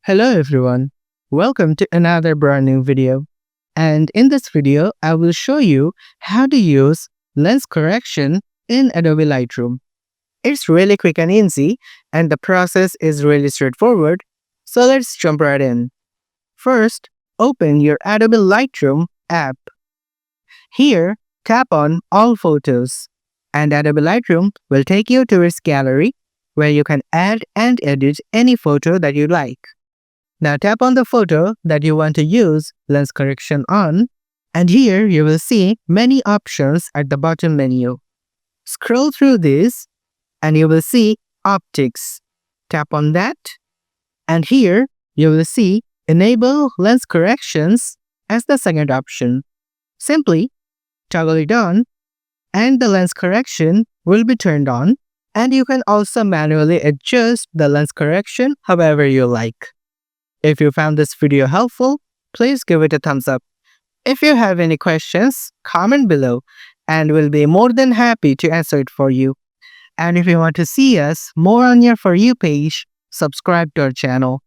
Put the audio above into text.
Hello everyone, welcome to another brand new video. And in this video, I will show you how to use lens correction in Adobe Lightroom. It's really quick and easy, and the process is really straightforward. So let's jump right in. First, open your Adobe Lightroom app. Here, tap on All Photos, and Adobe Lightroom will take you to its gallery where you can add and edit any photo that you like. Now tap on the photo that you want to use lens correction on, and here you will see many options at the bottom menu. Scroll through this and you will see Optics. Tap on that, and here you will see Enable Lens Corrections as the second option. Simply toggle it on and the lens correction will be turned on, and you can also manually adjust the lens correction however you like. If you found this video helpful, please give it a thumbs up. If you have any questions, comment below and we'll be more than happy to answer it for you. And if you want to see us more on your For You page, subscribe to our channel.